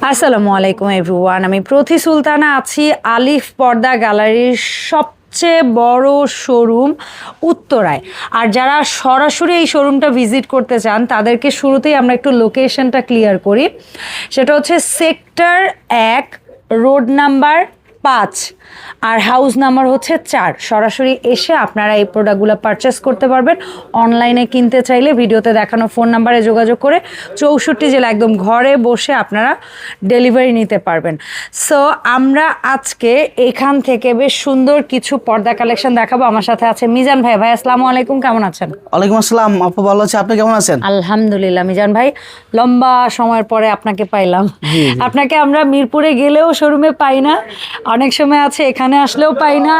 আসসালামু আলাইকুম এভরিওয়ান, আমি প্রতি সুলতানা আছি আলিফ পর্দা গ্যালারির সবচেয়ে বড় শোরুম উত্তরায়। আর যারা সরাসরি এই শোরুমটা ভিজিট করতে চান তাদেরকে শুরুতেই আমরা একটু লোকেশনটা ক্লিয়ার করি। সেটা হচ্ছে সেক্টর 1, রোড নাম্বার 5 আর হাউস নাম্বার হচ্ছে 4। সরাসরি এসে আপনারা এই প্রোডাক্টগুলো পারচেস করতে পারবেন। অনলাইনে কিনতে চাইলে ভিডিওতে দেখানো ফোন নাম্বারে যোগাযোগ করে 64 জেলা একদম ঘরে বসে আপনারা ডেলিভারি নিতে পারবেন। সো আমরা আজকে এখান থেকে বেশ সুন্দর কিছু পর্দা কালেকশন দেখাবো। আমার সাথে আছে মিজান ভাই। ভাই আসসালামু আলাইকুম, কেমন আছেন? ওয়ালাইকুম আসসালাম আপু, ভালো আছি, আপনি কেমন আছেন? আলহামদুলিল্লাহ। মিজান ভাই, লম্বা সময়ের পরে আপনাকে পাইলাম। আপনাকে আমরা মিরপুরে গেলেও শোরুমে পাই না, অনেক সময় আছে এখানে আসলেও পাই না,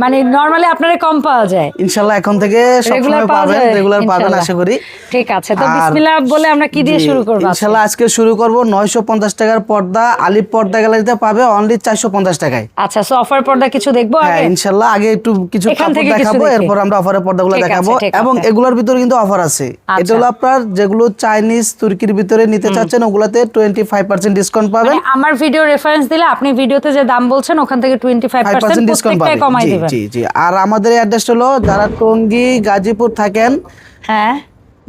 মানে নরমালি আপনারে কম পাওয়া যায়। ইনশাআল্লাহ এখন থেকে সবসময় পাবেন, রেগুলার পাবেন আশা করি। ঠিক আছে, তো বিসমিল্লাহ বলে আমরা কি দিয়ে শুরু করব? ইনশাআল্লাহ আজকে শুরু করব 950 টাকার পর্দা আলিফ পর্দা গ্যালারিতে পাবে অনলি 450 টাকায়। আচ্ছা, সো অফার পর্দা কিছু দেখবো আগে? হ্যাঁ ইনশাআল্লাহ আগে একটু কিছু কাপড় দেখাবো, এরপর আমরা অফারের পর্দাগুলো দেখাবো এবং এগুলোর ভিতরে কিন্তু অফার আছে। এটা হলো আপনার যেগুলো চাইনিজ তুর্কির ভিতরে নিতে চাচ্ছেন ওগুলাতে 25% ডিসকাউন্ট পাবেন। আমার ভিডিও রেফারেন্স দিলে আপনি ভিডিওতে যে দাম বলছেন ওখান থেকে 25% ডিসকাউন্ট পাবেন। কমাই দিবেন। জি জি। আর আমাদের অ্যাড্রেস হলো যারা টঙ্গী গাজীপুর থাকেন, হ্যাঁ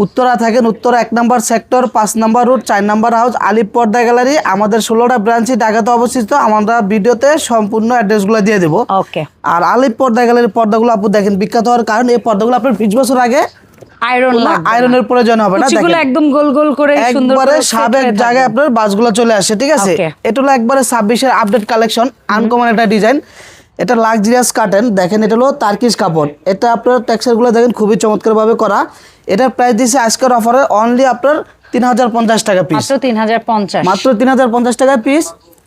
উত্তরা থাকেন, উত্তরা 1 নম্বর সেক্টর 5 নম্বর রোড 4 নম্বর হাউস আলিফ পর্দা গ্যালারি। আমাদের 16টা ব্রাঞ্চই ঢাকাতে অবস্থিত। আমরা ভিডিওতে সম্পূর্ণ অ্যাড্রেসগুলো দিয়ে দেবো। ওকে। আর আলিফ পর্দা গ্যালারির পর্দাগুলো আপনি দেখেন বিখ্যাত হওয়ার কারণ এই পর্দাগুলো আপনার 20 বছর আগে আয়রনের প্রয়োজন হবে না। কুচিগুলো একদম গোল গোল করে সুন্দর করে সাবেক জায়গায় আপনার বাসগুলো চলে আসে। ঠিক আছে, এটা হলো একবারে 26-এর আপডেট কালেকশন, আনকমন একটা ডিজাইন। এটা লাক্সারিয়াস কাটেন, দেখেন এটা হলো তার্কিশ কাপড়। এটা আপনার টেক্সচারগুলো দেখেন খুবই চমৎকার ভাবে করা। এটার প্রাইস দিয়েছে আজকের অফারে অনলি আপনার 3050 টাকা পিস। মাত্র 3050, মাত্র 3050 টাকা পিস।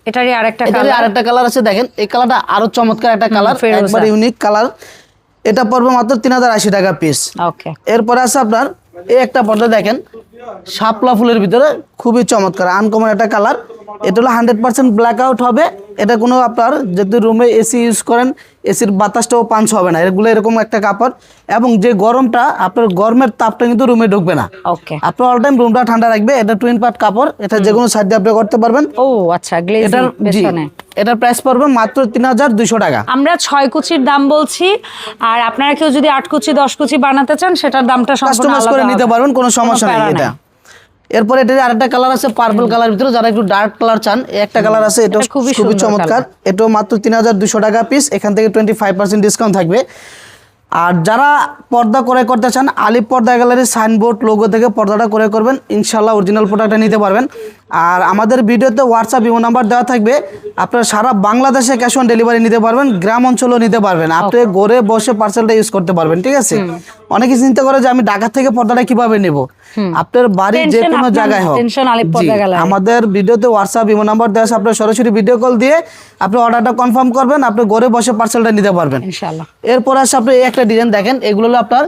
এটারই আরেকটা কালার আছে, দেখেন এই কালারটা আরো চমৎকার একটা কালার, একবার ইউনিক কালার। এটা পড়বে মাত্র 3080 টাকা পিস। ওকে। এরপরে আছে আপনার এই একটা পর্দা দেখেন শাপলা ফুলের ভিতরে খুবই চমৎকার আনকমন একটা কালার। এটা হলো 100% ব্ল্যাক আউট হবে। এটা কোনো আপনার যদি রুমে এসি ইউজ করেন এসির বাতাসটাও পাঞ্চ হবে না, এগুলো এরকম একটা কাপড়। এবং যে গরমটা আপনার গরমের তাপটা কিন্তু রুমে ঢুকবে না। ওকে। আপনার অল টাইম রুমটা ঠান্ডা রাখবে। এটা টুইন পার্ট কাপড়, এটা যে কোনো সাইড দিয়ে আপনি করতে পারবেন। ও আচ্ছা, গ্লেজিং পেছনে। এটার প্রাইস পড়বে মাত্র 3200 টাকা। আমরা 6 কুচির দাম বলছি, আর আপনারা কেউ যদি 8 কুচি 10 কুচি বানাতে চান সেটার দামটা সম্পূর্ণ আলাদা করে নিতে পারবেন, কোনো সমস্যা নেই এটা। এরপরে এটার আরেকটা কালার আছে পার্পল কালার ভিতরে, যারা একটু ডার্ক কালার চান একটা কালার আছে, এটা খুবই চমৎকার। এটাও মাত্র 3200 টাকা পিস। এখান থেকে 25% ডিসকাউন্ট থাকবে। আর যারা পর্দা ক্রয় করতে চান আলিফ পর্দা গ্যালারির সাইনবোর্ড লোগো থেকে পর্দাটা ক্রয় করবেন, ইনশাল্লাহ অরিজিনাল প্রোডাক্টটা নিতে পারবেন। আর আমাদের ভিডিওতে হোয়াটসঅ্যাপ ইমো নাম্বার দেওয়া থাকবে, আপনারা সারা বাংলাদেশে ক্যাশ অন ডেলিভারি নিতে পারবেন, গ্রাম অঞ্চলেও নিতে পারবেন। আপনি ঘরে বসে পার্সেলটা ইউজ করতে পারবেন। ঠিক আছে, অনেকে চিন্তা করে যে আমি ঢাকা থেকে পর্দাটা কিভাবে নেব। আপনার বাড়ি যে কোনো জায়গায় হোক, আমাদের ভিডিওতে হোয়াটসঅ্যাপ ইমো নাম্বার দেওয়া আছে, আপনার সরাসরি ভিডিও কল দিয়ে আপনি অর্ডারটা কনফার্ম করবেন, আপনি ঘরে বসে পার্সেলটা নিতে পারবেন ইনশাআল্লাহ। এরপর আসে আপনি এই একটা ডিজাইন দেখেন, এগুলো হলো আপনার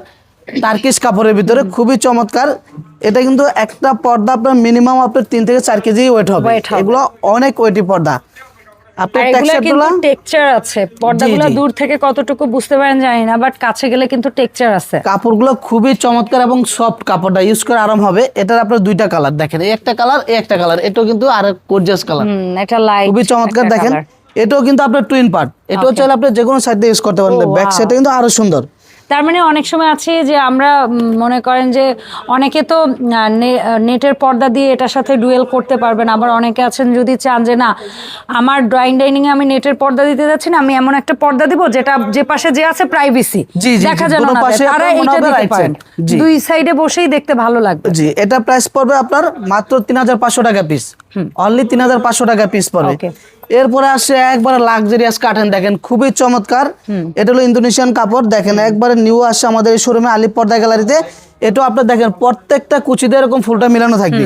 টার্কিশ কাপড়ের ভিতরে খুবই চমৎকার। এটা কিন্তু একটা পর্দা আপনার মিনিমাম আপনার 3 থেকে 4 কেজি ওয়েট হবে। এগুলো অনেক ওয়েটি পর্দা। টেক্সচার আছে পর্দাগুলো, দূর থেকে কতটুকু বুঝতে পারেন জানি না, বাট কাছে গেলে কিন্তু টেক্সচার আছে। কাপড়গুলো খুবই চমৎকার এবং সফট, কাপড়টা ইউজ করে আরাম হবে। এটার আপনার 2টা কালার দেখেন, এই একটা কালার এই একটা কালার, এটাও কিন্তু আর গর্জিয়াস কালার, এটা লাইট খুবই চমৎকার। দেখেন এটাও কিন্তু আপনার টুইন পার্ট, এটাও চাইলে আপনি যে কোনো সাইড দিয়ে ইউজ করতে পারেন। ব্যাক সাইডে কিন্তু আরো সুন্দর। তার মানে অনেক সময় আছে যে আমরা মনে করেন যে অনেকে তো নেটের পর্দা দিয়ে এটার সাথে ডুয়েল করতে পারবেন, আবার অনেকে আছেন যদি চান যে না আমার ড্রয়িং ডাইনিং এ আমি নেটের পর্দা দিতে যাচ্ছি না, আমি এমন একটা পর্দা দিব যেটা যে পাশে যে আছে প্রাইভেসি দেখা যাবে না, তারা এটা দিতে পারেন, দুই সাইডে বসেই দেখতে ভালো লাগবে। জি, এটা প্রাইস পড়বে আপনার মাত্র 3500 টাকা পিস, অনলি 3500 টাকা পিস পড়বে। এরপরে আসে একবারে লাক্সারিয়াস কাটেন, দেখেন খুবই চমৎকার। এটা হলো ইন্দোনেশিয়ান কাপড়, দেখেন একবারে নিউ আসছে আমাদের এই শোরুমে আলিফ পর্দা গ্যালারিতে। এটাও আপনি দেখেন প্রত্যেকটা কুচিতে এরকম ফুলটা মিলানো থাকবে।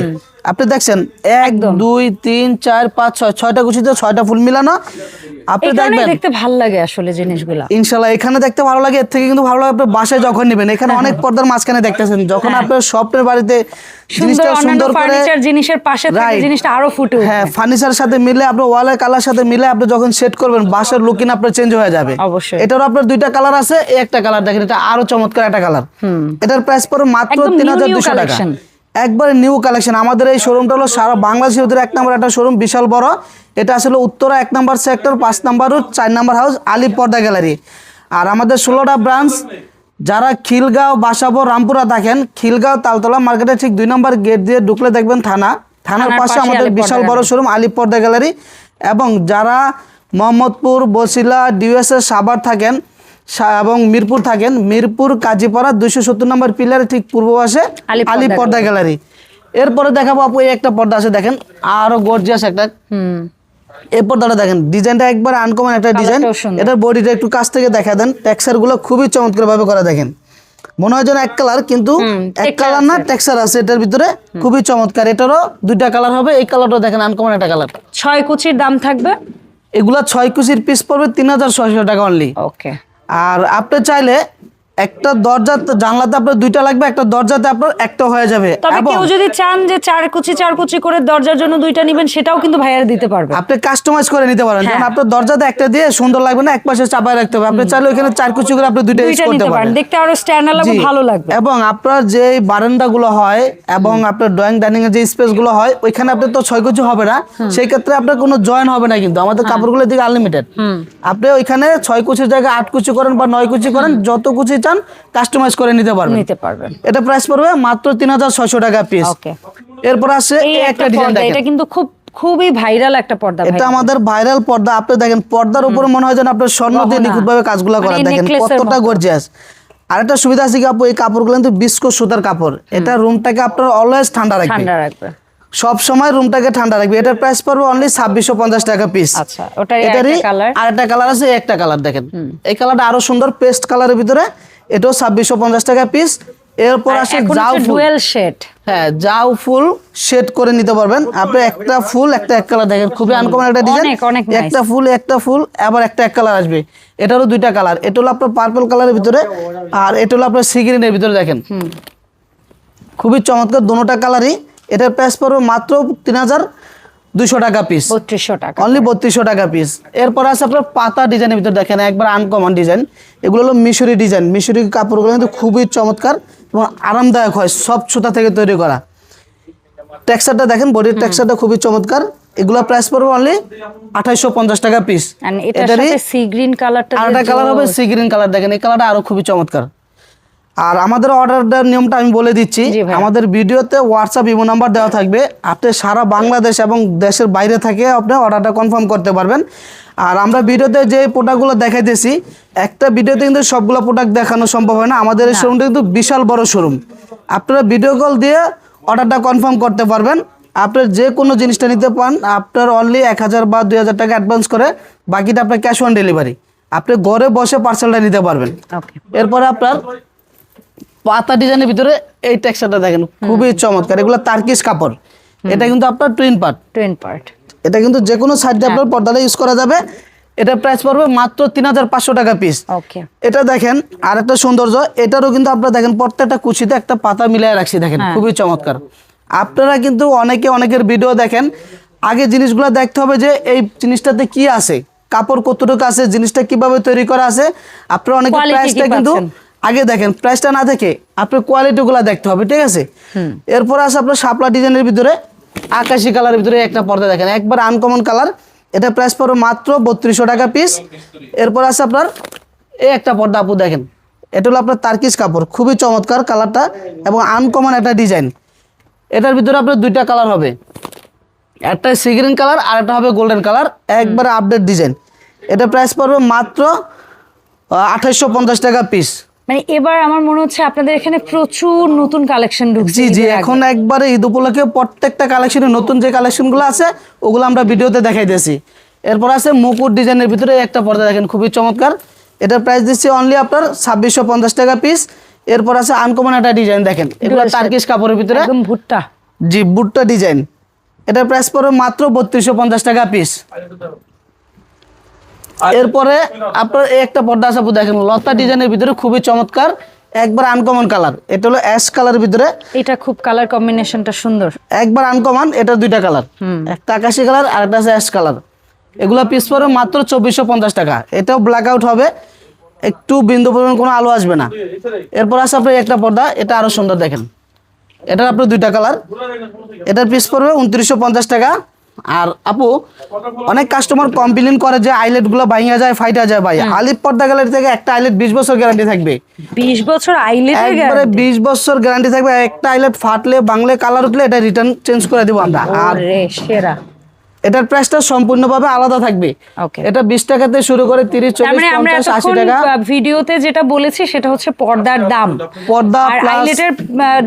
আপনি দেখছেন 1 2 3 4 5 6 6টা কুচিতে 6টা ফুল মিলানো। আপনি দেখবেন দেখতে ভালো লাগে আসলে জিনিসগুলো, ইনশাআল্লাহ এখানে দেখতে ভালো লাগে, এর থেকে কিন্তু ভালো লাগে আপনি বাসায় যখন নেবেন। এখানে অনেক পর্দার মাঝখানে দেখতেছেন, যখন আপনার স্বপ্নের বাড়িতে জিনিসটা সুন্দর করে ফার্নিচার জিনিসের পাশে থাকে জিনিসটা আরো ফুটে উঠবে। হ্যাঁ, ফার্নিচারের সাথে মিলে আপনার ওয়ালের কালার সাথে মিলে আপনি যখন সেট করবেন বাসার লুকিং আপনার চেঞ্জ হয়ে যাবে অবশ্যই। এটারও আপনার 2টা কালার আছে, একটা কালার দেখেন এটা আরো চমৎকার একটা কালার। এটার প্রাইস পড়ে মাত্র 3200 টাকা। একবারে নিউ কালেকশন। আমাদের এই শোরুমটা হলো সারা বাংলাদেশের ভিতরে 1 নম্বর একটা শোরুম, বিশাল বড়। এটা আসলে উত্তরা 1 নম্বর সেক্টর, 5 নম্বর রোড, 4 নম্বর হাউস, আলিফ পর্দা গ্যালারি। আর আমাদের 16টা ব্রাঞ্চ। যারা খিলগাঁও, বাসাবো, রামপুরা থাকেন, খিলগাঁও তালতলা মার্কেটের ঠিক 2 নম্বর গেট দিয়ে ঢুকলে দেখবেন থানার পাশে আমাদের বিশাল বড় শোরুম আলিফ পর্দা গ্যালারি। এবং যারা মোহাম্মদপুর, বসিলা, ডিউএসএ, সাভার থাকেন এবং মিরপুর থাকেন, মিরপুর কাজীপাড়া 270 নম্বর পিলারের ঠিক পূর্ব পাশে আলিফ পর্দা গ্যালারি। এরপরে দেখাবো আপু, এই একটা পর্দা আছে দেখেন, আরো গর্জিয়াস একটা। এই পর্দাটা দেখেন, ডিজাইনটা একবার আনকমন একটা ডিজাইন। এটার বডিটা একটু কাছ থেকে দেখা দেন, টেক্সচার গুলো খুবই চমৎকার ভাবে করা। দেখেন মনে হয় যেন এক কালার, কিন্তু এক কালার না, টেক্সচার আছে এটার ভিতরে, খুবই চমৎকার। এটারও 2টা কালার হবে। এই কালারটাও দেখেন আনকমন একটা কালার। 6 কুচির দাম থাকবে, এগুলা 6 কুচির পিস পড়বে 3600 টাকা অনলি। ওকে। আর আপনি চাইলে একটা দরজা জানলাতে আপনার 2টা লাগবে, একটা দরজাতে আপনার একটা হয়ে যাবে। তবে কেউ যদি চান যে 4 কুচি করে দরজার জন্য 2টা নেবেন, সেটাও কিন্তু ভাইয়ারা দিতে পারবে। আপনি কাস্টমাইজ করে নিতে পারেন। যেমন আপনার দরজাতে একটা দিয়ে সুন্দর লাগবে না, এক পাশে চাপায় রাখতে হবে। আপনি চাইলে ওখানে 4 কুচি করে আপনি 2টা ইউজ করতে পারেন, দেখতে আরো স্ট্যান্ডার্ড লাগবে, ভালো লাগবে। এবং আপনার যে বারান্দাগুলো হয় এবং আপনার ড্রয়িং ডাইনিং এর যে স্পেস গুলো হয়, ওইখানে আপনার তো 6 কুচি হবে না, সেই ক্ষেত্রে আপনার কোনো জয়েন হবে না। কিন্তু আমাদের কাপড়গুলোর দিকে আনলিমিটেড। আপনি ওইখানে 6 কুচির জায়গায় 8 কুচি করেন বা 9 কুচি করেন, যত কুচি চান কাস্টমাইজ করে নিতে পারবেন। এটা প্রাইস পড়বে মাত্র 3600 টাকা পিস। ওকে। এরপর আসে এই একটা ডিজাইন দেখেন, এটা কিন্তু খুবই ভাইরাল একটা পর্দা। এটা আমাদের ভাইরাল পর্দা। আপনি দেখেন পর্দার উপরে মনে হয় যেন আপনার স্বর্ণ দিয়ে নিখুঁতভাবে কাজগুলো করা। দেখেন কতটা গর্জিয়াস। আরেকটা সুবিধা আছে কি আপু, এই কাপড়গুলো কিন্তু বিস্কো সুতার কাপড়। এটা রুমটাকে আপনার অলওয়েজ ঠান্ডা রাখবে, সব সময় রুমটাকে ঠান্ডা রাখবে। এটার প্রাইস পড়বে অনলি 2650 টাকা পিস। আচ্ছা, ওটারই আরেকটা কালার আছে, একটা কালার দেখেন, এই কালারটা আরো সুন্দর, পেস্ট কালারের ভিতরে। এটাও 2650 টাকা পিস। এরপর আসে জাউ ডুয়েল শেড। হ্যাঁ, জাউ ফুল শেড করে নিতে পারবেন আপনি। একটা ফুল একটা এক কালার দেখেন, খুবই আনকমন একটা ডিজাইন। একটা ফুল আবার একটা এক কালার আসবে। এটারও 2টা কালার। এটা হলো আপনার পার্পল কালারের ভিতরে, আর এটা হলো আপনার সি গ্রিনের ভিতরে। দেখেন খুবই চমৎকার দোনোটা কালারই। এটার প্রাইস পড়বে মাত্র 3200 টাকা পিস, 3200 টাকা অনলি 3200 টাকা পিস। এরপর আছে আপনার পাতা ডিজাইনের ভিতরে দেখেন, একবার আনকমন ডিজাইন। এগুলো হলো মিশরি ডিজাইন। মিশরি কাপড়গুলো কিন্তু খুবই চমৎকার এবং আরামদায়ক হয়, সব সুতা থেকে তৈরি করা। টেক্সচারটা দেখেন, বডির টেক্সচারটা খুবই চমৎকার। এগুলো প্রাইস পড়বে অনলি 2850 টাকা পিস। এটারই সি গ্রিন কালারটা, আরেকটা কালার হবে সি গ্রিন কালার। দেখেন এই কালারটা আরো খুবই চমৎকার। আর আমাদের অর্ডারটার নিয়মটা আমি বলে দিচ্ছি। আমাদের ভিডিওতে হোয়াটসঅ্যাপ ইমো নাম্বার দেওয়া থাকবে। আপনি সারা বাংলাদেশ এবং দেশের বাইরে থেকে আপনি অর্ডারটা কনফার্ম করতে পারবেন। আর আমরা ভিডিওতে যে প্রোডাক্টগুলো দেখাইতেছি, একটা ভিডিওতে কিন্তু সবগুলো প্রোডাক্ট দেখানো সম্ভব হয় না। আমাদের এই শোরুমটা কিন্তু বিশাল বড় শোরুম। আপনারা ভিডিও কল দিয়ে অর্ডারটা কনফার্ম করতে পারবেন। আপনার যে কোনো জিনিসটা নিতে পান, আপনার অনলি 1000 বা 2000 টাকা অ্যাডভান্স করে, বাকিটা আপনার ক্যাশ অন ডেলিভারি। আপনি ঘরে বসে পার্সেলটা নিতে পারবেন। এরপরে আপনার পাতা ডিজাইনের ভিতরে এই টেক্সচারটা দেখেন, খুবই চমৎকার। এগুলো তার্কিশ কাপড়। এটা কিন্তু আপনার টুইন পার্ট। এটা কিন্তু যে কোনো সাইড দিয়ে আপনার পর্দাটা ইউজ করা যাবে। এটার প্রাইস পড়বে মাত্র 3500 টাকা পিস। এটা দেখেন আরেকটা সৌন্দর্য। এটারও কিন্তু আপনারা দেখেন প্রত্যেকটা কুচিতে একটা পাতা মিলিয়ে রাখছি, দেখেন খুবই চমৎকার। আপনারা কিন্তু অনেকের ভিডিও দেখেন, আগে জিনিসগুলো দেখতে হবে যে এই জিনিসটাতে কি আছে, কাপড় কতটুকু আছে, জিনিসটা কিভাবে তৈরি করা আছে। আপনারা অনেকে প্রাইসটা কিন্তু আগে দেখেন, প্রাইসটা না দেখে আপনার কোয়ালিটিগুলো দেখতে হবে, ঠিক আছে। এরপর আছে আপনার শাপলা ডিজাইনের ভিতরে আকাশি কালারের ভিতরে একটা পর্দা দেখেন, একবার আনকমন কালার। এটা প্রাইস পড়বে মাত্র 3200 টাকা পিস। এরপর আছে আপনার এই একটা পর্দা আপু দেখেন, এটা হলো আপনার তার্কিশ কাপড়, খুবই চমৎকার কালারটা এবং আনকমন একটা ডিজাইন। এটার ভিতরে আপনার 2টা কালার হবে, একটা সি গ্রিন কালার আর একটা হবে গোল্ডেন কালার, একবারে আপডেট ডিজাইন। এটা প্রাইস পড়বে মাত্র 2850 টাকা পিস। মানে এবার আমার মনে হচ্ছে আপনাদের এখানে প্রচুর নতুন কালেকশন ঢুকছে। জি, এখন একবারে ঈদ উপলক্ষে প্রত্যেকটা কালেকশনে নতুন যে কালেকশনগুলো আছে ওগুলো আমরা ভিডিওতে দেখাইতেছি। এরপর আছে মুকুট ডিজাইনের ভিতরে একটা পর্দা দেখেন, খুবই চমৎকার। এটার প্রাইস দিচ্ছি অনলি আপনার 2650 টাকা পিস। এরপর আছে আনকমন একটা ডিজাইন দেখেন, এগুলো টার্কিশ কাপড়ের ভিতরে একদম ভুট্টা। জি, ভুট্টা ডিজাইন। এটার প্রাইস পড়বে মাত্র 3250 টাকা পিস। এরপরে আপনার এই একটা পর্দা আছে দেখেন, লতা ডিজাইনের ভিতরে খুবই চমৎকার, একবার আনকমন কালার। এটা হলো অ্যাশ কালারের ভিতরে। এটা খুব কালার কম্বিনেশনটা সুন্দর, একবার আনকমন। এটা 2টা কালার, একটা আকাশি কালার আর একটা আছে অ্যাশ কালার। এগুলা পিস পড়বে মাত্র 2450 টাকা। এটাও ব্ল্যাক আউট হবে, একটু বিন্দু পরিমাণ কোনো আলো আসবে না। এরপর আছে আপনার একটা পর্দা, এটা আরো সুন্দর দেখেন, এটার আপনার দুইটা কালার, এটার পিস পড়বে 2950 টাকা। আর আপু অনেক কাস্টমার কমপ্লেইন করে যে আইলেট গুলো ভাঙা যায়, ফাইটা যায়। ভাই আলিফ পর্দা গ্যালারি থেকে একটা আইলেট 20 বছর গ্যারান্টি থাকবে। 20 বছর আইলেটের একবারে 20 বছর গ্যারান্টি থাকবে। একটা আইলেট ফাটলে বাংলা কালার উঠলে এটা রিটার্ন চেঞ্জ করে দিব আমরা। আর সেরা এটার প্রাইসটা সম্পূর্ণভাবে আলাদা থাকবে। ওকে, এটা 20 টাকা থেকে শুরু করে 30, 40, মানে আমরা 50, 80 এতক্ষণ টাকা। ভিডিওতে যেটা বলেছি সেটা হচ্ছে পর্দার দাম, পর্দা আর প্লাস আইলেটের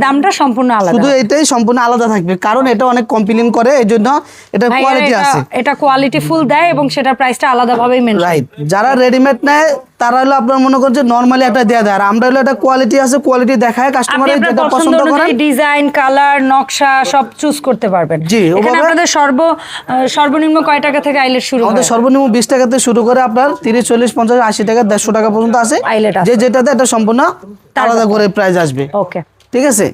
দামটা সম্পূর্ণ আলাদা। শুধু এটাই সম্পূর্ণ আলাদা থাকবে, কারণ এটা অনেক কমপ্লেইন করে, এইজন্য এটা ভাইয়া কোয়ালিটি আছে। এটা কোয়ালিটি ফুল দেয় এবং সেটার প্রাইসটা আলাদাভাবেই মেনশন। রাইট, যারা রেডিমেড নেয় তারা হলো আপনার মনে করছে নরমালি একটা দেয়া দেয়, আর আমরা হলো এটা কোয়ালিটি আছে, কোয়ালিটি দেখায় কাস্টমারের যেটা পছন্দ করেন ডিজাইন, কালার, নকশা সব চুজ করতে পারবেন। জি, এখানে আপনাদের সর্বনিম্ন কয় টাকা থেকে আইলেট শুরু হয়? আমাদের সর্বনিম্ন 20 টাকা থেকে শুরু করে আপনার 30, 40, 50, 80 টাকা, 150 টাকা পর্যন্ত আছে। আইলেট আছে। যে যেটাতে এটা সম্পূর্ণ আলাদা করে প্রাইস আসবে। ওকে, ঠিক আছে।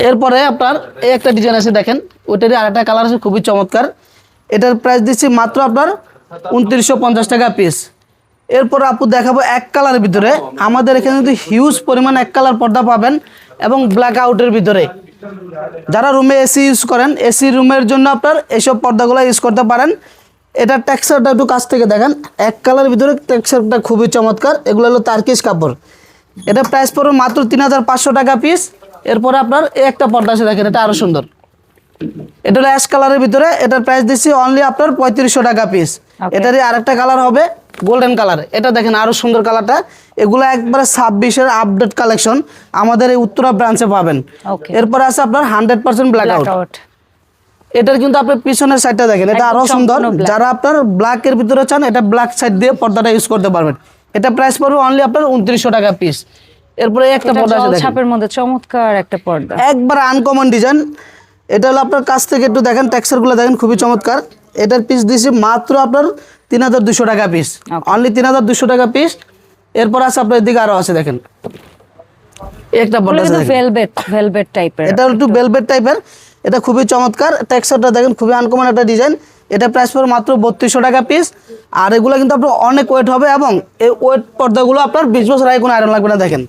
এরপরে আপনার এই একটা ডিজাইন আছে, দেখেন ওইটারই আরেকটা কালার আছে খুবই চমৎকার। এটার প্রাইস দিচ্ছি মাত্র আপনার 2950 টাকা পিস। এরপর আপু দেখাবো এক কালারের ভিতরে। আমাদের এখানে কিন্তু হিউজ পরিমাণ এক কালার পর্দা পাবেন এবং ব্ল্যাক আউটের ভিতরে। যারা রুমে এসি ইউজ করেন, এসি রুমের জন্য আপনার এইসব পর্দাগুলো ইউজ করতে পারেন। এটার টেক্সচারটা একটু কাছ থেকে দেখেন, এক কালারের ভিতরে টেক্সচারটা খুবই চমৎকার। এগুলো হলো তার্কিশ কাপড়। এটা প্রাইস পড়বে মাত্র 3500 টাকা পিস। এরপরে আপনার এই একটা পর্দা আছে, দেখেন এটা আরো সুন্দর। এটা হলো অ্যাশ কালারের ভিতরে। এটার প্রাইস দিচ্ছি অনলি আপনার 3500 টাকা পিস। এটারই আরেকটা কালার হবে গোল্ডেন কালার। এটা দেখেন আরো সুন্দর কালারটা। এগুলো একবারে 26-এর আপডেট কালেকশন আমাদের এই উত্তরা ব্রাঞ্চে পাবেন। এরপরে আছে আপনার 100% ব্ল্যাক আউট। এটার কিন্তু আপনার পিছনের সাইডটা দেখেন, এটা আরো সুন্দর। যারা আপনার ব্ল্যাক এর ভিতরে চান, এটা ব্ল্যাক সাইড দিয়ে পর্দাটা ইউজ করতে পারবেন। এটা প্রাইস পড়বে অনলি আপনার 2900 টাকা পিস। এরপরে একটা পর্দা আছে দেখেন, ছাপের মধ্যে চমৎকার একটা পর্দা, একবার আনকমন ডিজাইন। এটা হলো আপনার কাছ থেকে একটু দেখেন, টেক্সচারগুলো দেখেন খুবই চমৎকার। এটার পিস দিছি মাত্র আপনার 3200 টাকা পিস, অনলি 3200 টাকা পিস। এরপর আছে আপনার এদিকে আরো আছে, দেখেন একটা পর্দা আছে ভেলভেট টাইপের। এটা একটু ভেলভেট টাইপের। এটা খুবই চমৎকার, টেক্সচারটা দেখেন খুবই আনকমন একটা ডিজাইন। এটা প্রাইস পড়বে মাত্র 3200 টাকা পিস। আর এগুলো কিন্তু আপনার অনেক ওয়েট হবে এবং এই ওয়েট পর্দাগুলো আপনার 20 বছর আগে কোনো আয়রন লাগবে না। দেখেন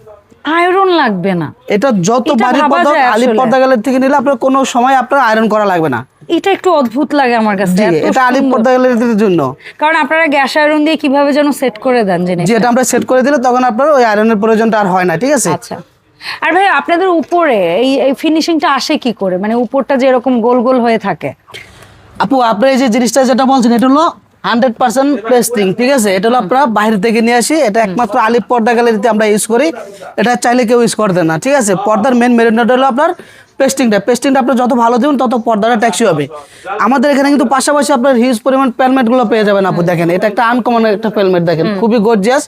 আয়রন লাগবে না, এটা যত ভারী পর্দা আলিফ পর্দা গ্যালারি থেকে নিলে আপনার কোনো সময় আপনার আয়রন করা লাগবে না। এটা একটু অদ্ভুত লাগে আমার কাছে। এটা আলিফ পর্দা গ্যালারির জন্য, কারণ আপনারা গ্যাস আয়রন দিয়ে কিভাবে যেন সেট করে দেন জিনিস, যেটা আমরা সেট করে দিলে তখন আপনার ওই আয়রনের প্রয়োজনটা আর হয় না। ঠিক আছে। আচ্ছা, আর ভাই আপনাদের উপরে এই ফিনিশিংটা আসে কি করে? মানে উপরটা যে এরকম গোল গোল হয়ে থাকে। আপু আপনি এই যে জিনিসটা যেটা বলছেন, এটা হলো 100% পেস্টিং। ঠিক আছে। এটা হলো আপনারা বাইরে থেকে নিয়ে আসি। এটা একমাত্র আলিফ পর্দা গ্যালারিতে আমরা ইউজ করি। এটা চাইলে কেউ ইউজ করতে না। ঠিক আছে। পর্দার মেন মেরিনটা হলো আপনার পেস্টিংটা আপনি যত ভালো দেবেন তত পর্দাটা ট্যাক্সি হবে। আমাদের এখানে কিন্তু পাশাপাশি আপনার হিউজ পরিমাণ পেলমেট গুলো পেয়ে যাবেন। আপু দেখেন, এটা একটা আনকমন একটা পেলমেট, দেখেন খুবই গর্জিয়াস।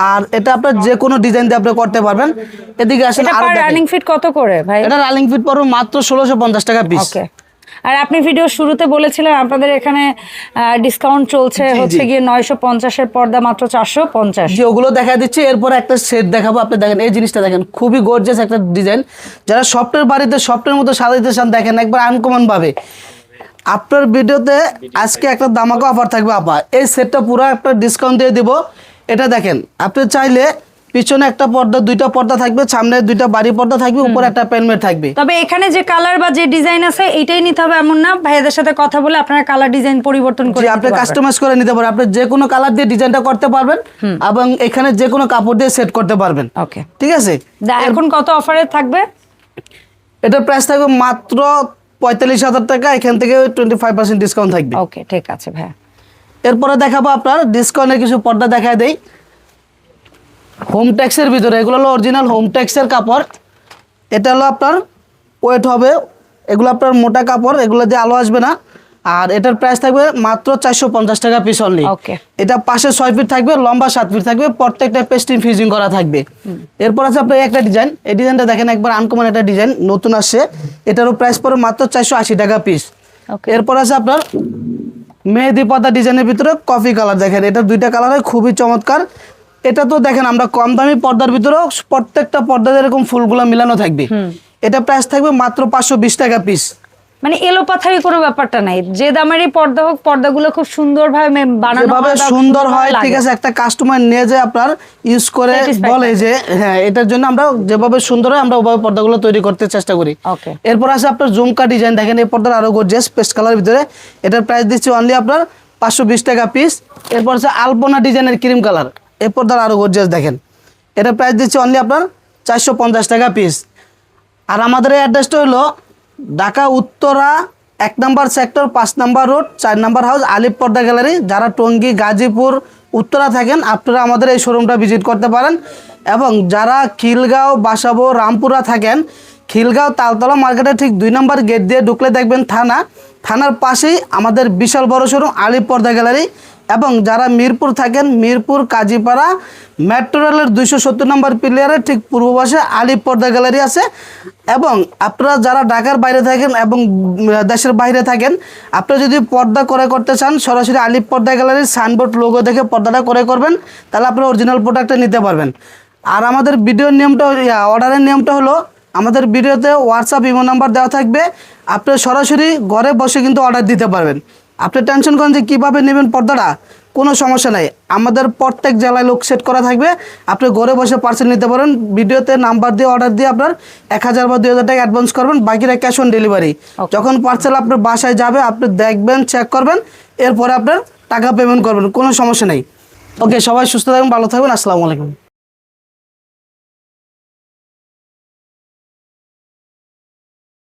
আর এটা আপনার যে কোনো ডিজাইন দিয়ে আপনি করতে পারবেন। এদিকে আসেন, আর রানিং ফিট কত করে ভাই? এটা রানিং ফিট পড়বে মাত্র 1650 টাকা পিস। ওকে। আর আপনি ভিডিও শুরুতে বলেছিলেন আপনাদের এখানে ডিসকাউন্ট চলছে, হচ্ছে গিয়ে 950-এর পর্দা মাত্র 450। জি, ওগুলো দেখা দিচ্ছি। এরপর একটা সেট দেখাবো। আপনি দেখেন এই জিনিসটা দেখেন, খুবই গর্জিয়াস একটা ডিজাইন। যারা সফটের বাড়িতে সফটের মতো সাজাইতে চান, দেখেন একবার আনকমন ভাবে। আপনার ভিডিওতে আজকে একটা দামাকা অফার থাকবে আপা। এই সেটটা পুরো একটা ডিসকাউন্ট দিয়ে দিব। এটা দেখেন, আপনি চাইলে পিছনে একটা পর্দা, দুইটা পর্দা থাকবে, সামনে দুইটা বাড়ি পর্দা থাকবে, উপরে একটা পেনমেট থাকবে। তবে এখানে যে কালার বা যে ডিজাইন আছে এইটাই নিতে হবে এমন না, ভাইয়াদের সাথে কথা বলে আপনারা কালার ডিজাইন পরিবর্তন করে আপনি কাস্টমাইজ করে নিতে পারবেন। আপনি যে কোনো কালার দিয়ে ডিজাইনটা করতে পারবেন এবং এখানে যে কোনো কাপড় দিয়ে সেট করতে পারবেন। ওকে, ঠিক আছে। এখন কত অফারে থাকবে? এটার প্রাইস থাকবে মাত্র 45,000 টাকা। এখান থেকে 25% ডিসকাউন্ট থাকবে। ওকে, ঠিক আছে ভাইয়া। এরপরে দেখাবো আপনার ডিসকাউন্টের কিছু পর্দা দেখায় দেই। হোম ট্যাক্সের ভিতরে, এগুলো হলো অরিজিনাল হোম ট্যাক্সের কাপড়। এটা হলো আপনার ওয়েট হবে, এগুলো আপনার মোটা কাপড়, এগুলো দিয়ে আলো আসবে না। আর এটার প্রাইস থাকবে মাত্র 450 টাকা পিস অনলি। এটা পাশে 6 ফিট থাকবে, লম্বা 7 ফিট থাকবে, প্রত্যেকটা পেস্টিং ফিউজিং করা থাকবে। এরপর আছে আপনার একটা ডিজাইন। এই ডিজাইনটা দেখেন, একবার আনকমন একটা ডিজাইন, নতুন আসছে। এটারও প্রাইস পড়ে মাত্র 480 টাকা পিস। এরপর আছে আপনার মেহেদি পাতা ডিজাইনের ভিতরে কফি কালার। দেখেন এটা দুইটা কালার হয়, খুবই চমৎকার। এটা তো দেখেন আমরা কম দামি পর্দার ভিতরেও প্রত্যেকটা পর্দাতে এরকম ফুলগুলো মিলানো থাকবে। এটা প্রাইস থাকবে মাত্র 520 টাকা পিস। মানে এলোপাথারি কোনো ব্যাপারটা নাই, যে দামেরই পর্দা হোক পর্দাগুলো খুব সুন্দরভাবে বানানো যেভাবে হয় বা সুন্দর হয়, লাগে। ঠিক আছে, একটা কাস্টমার নিয়ে যে আপনার ইউজ করে Satisfied বলে যে হ্যাঁ এটার জন্য আমরা যেভাবে সুন্দর হয় আমরা ওভাবে পর্দাগুলো তৈরি করতে চেষ্টা করি। ওকে, এরপর আছে আপনার জুমকা ডিজাইন, দেখেন এই পর্দার আরো গর্জিয়াস পেস্ট কালার ভিতরে, এটার প্রাইস দিচ্ছি অনলি আপনার 520 টাকা পিস। এরপর আছে আলপনা ডিজাইনের ক্রিম কালার, এই পর্দার আরো গর্জিয়াস দেখেন, এটার প্রাইস দিচ্ছি অনলি আপনার 450 টাকা পিস। আর আমাদের এই অ্যাড্রেসটা হলো ঢাকা উত্তরা 1 নম্বর সেক্টর 5 নম্বর রোড 4 নম্বর হাউস আলিফ পর্দা গ্যালারি। যারা টঙ্গী, গাজীপুর, উত্তরা থাকেন আপনারা আমাদের এই শোরুমটা ভিজিট করতে পারেন। এবং যারা খিলগাঁও, বাসাবো, রামপুরা থাকেন, খিলগাঁও তালতলা মার্কেটের ঠিক 2 নম্বর গেট দিয়ে ঢুকলে দেখবেন থানার পাশেই আমাদের বিশাল বড় শোরুম আলিফ পর্দা গ্যালারি। এবং যারা মিরপুর থাকেন, মিরপুর কাজীপাড়া মেট্রো রেলের 270 নম্বর পিলিয়ারের ঠিক পূর্ব পাশে আলিফ পর্দা গ্যালারি আছে। এবং আপনারা যারা ঢাকার বাইরে থাকেন এবং দেশের বাইরে থাকেন, আপনারা যদি পর্দা করে করতে চান সরাসরি আলিফ পর্দা গ্যালারির সাইনবোর্ড লোগো দেখে পর্দাটা করে করবেন, তাহলে আপনারা অরিজিনাল প্রোডাক্টটা নিতে পারবেন। আর আমাদের ভিডিওর নিয়মটা, অর্ডারের নিয়মটা হলো আমাদের ভিডিওতে হোয়াটসঅ্যাপ ইমো নাম্বার দেওয়া থাকবে, আপনি সরাসরি ঘরে বসে কিন্তু অর্ডার দিতে পারবেন। আপনি টেনশন করেন যে কীভাবে নেবেন পর্দাটা, কোনো সমস্যা নাই, আমাদের প্রত্যেক জেলায় লোক সেট করা থাকবে, আপনি ঘরে বসে পার্সেল নিতে পারেন। ভিডিওতে নাম্বার দিয়ে অর্ডার দিয়ে আপনার 1000 বা 2000 টাকা অ্যাডভান্স করবেন, বাকিটা ক্যাশ অন ডেলিভারি। যখন পার্সেল আপনার বাসায় যাবে আপনি দেখবেন, চেক করবেন, এরপরে আপনার টাকা পেমেন্ট করবেন, কোনো সমস্যা নেই। ওকে, সবাই সুস্থ থাকবেন, ভালো থাকবেন, আসসালামু আলাইকুম।